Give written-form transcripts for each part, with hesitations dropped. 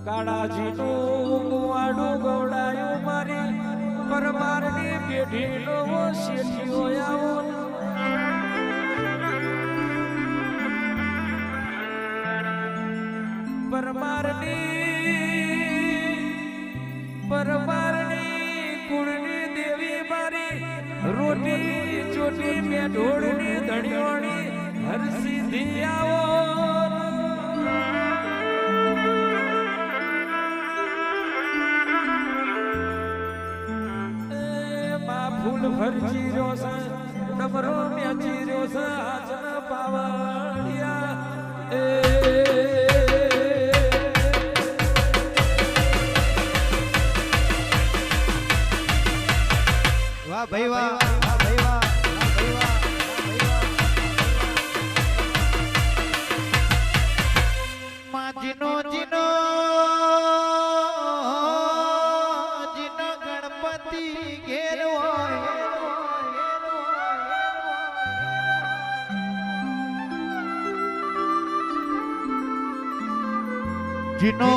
કાળાજીનું કુવાડું ગોડાયું મારી પરમારની પેઢીનો શેઠિયો આવો પરમારની કુળની દેવી મારી રોટી ચોટી મેં ઢોળની ધણિયોની હરસિદ્ધિ આવો ફૂલ ભરજી રોસ ડમરો મ્યાચી રોસ હાજન પાવડિયા વાહ ભાઈ વાહ વાહ ભાઈ વાહ ભાઈ વાહ માજીનો જીનો જીનો ગણપતિ ઘેર હોય જીનો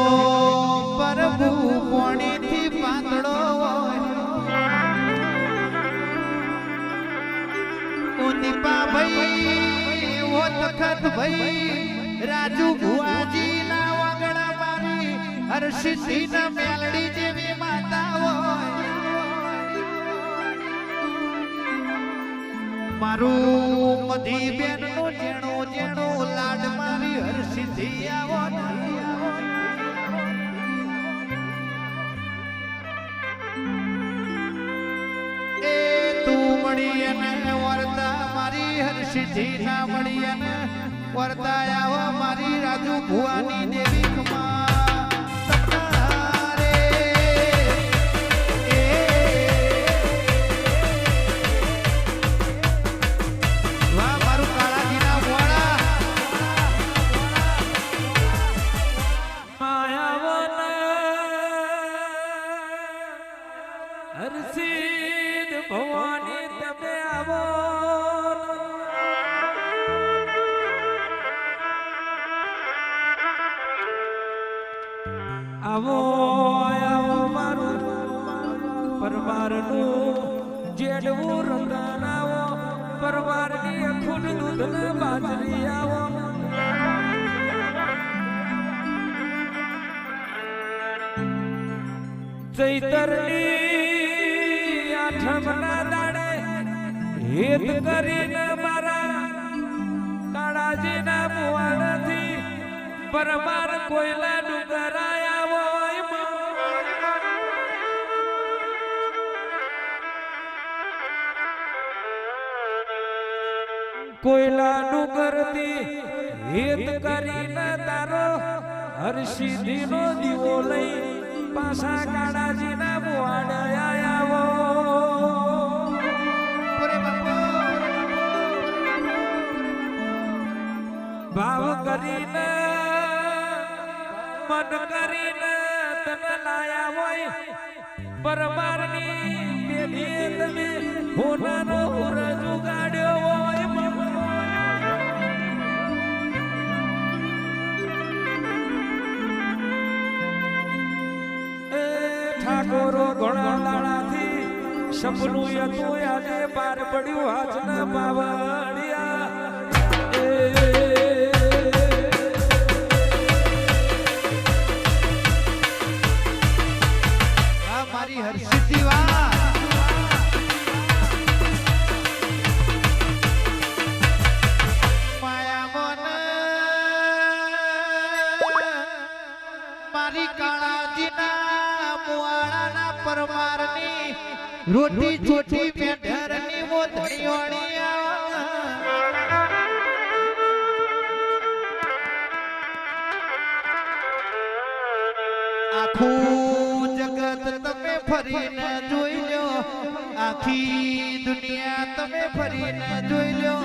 પ્રભુ પોણીથી પાંદડો હોય દીપા ભાઈ ઓ તખત ભાઈ રાજુ ભુવાજી ના વાગડા મારી હરસિદ્ધિ ના મેલડી જેવી માતા હોય મારું મધી બેન નું જેણું જેણું લાડ મારી હરસિદ્ધિ આવો એ તું મળી અને મારી હરસિદ્ધિ ના મળી અને વર્તાયા મારી રાજુ ભુવાની દેવી હરસિદ્ધ ભવાની તમે આવો આવો આવો મારું પરવારનું જેડવું રંગન આવો પરવારની અખૂટ દૂધ બાજરી આવો ચૈતરની આઠમના દાડે હેત કરીને મારા કાળાજીના મુવાડથી પરમાર કોયલા ડુંગરાયા હોય કોયલા ડુંગરથી હેત કરીને તારો હરસિદ્ધિનો દીવો લઈ પાછા કાળાજીના મુવાડે આવો ભાવ કરીને મન કરીને તને લાયા હોય પરમારની પેઢી તમે હોનાનો ઉરજ ઉગાડ્યો હોય ઠાકોરો ઘણા દાડાથી સપનું હતું આજે પાર પડ્યું હાથના પાવડિયા મારી હરસિદ્ધિ વાહ માયા મન મારી કાળાજીના મુવાડાના પરમારની રોટી ચોટી મેઢરની મોધણીઓણી આખું જગત તમે ફરીને જોઈ લો આખી દુનિયા તમે ફરીને જોઈ લો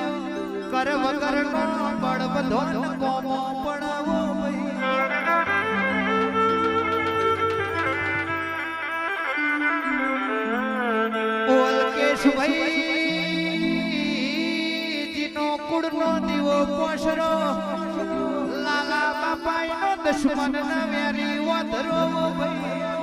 કર વગરનો બળ બધો કોમો પડાવો ઓલકેશ ભાઈ જીનો કુળનો દીવો પોસરો લાલ આ બાપાઈનો દુશ્મન ના વેરી વધરો ભાઈ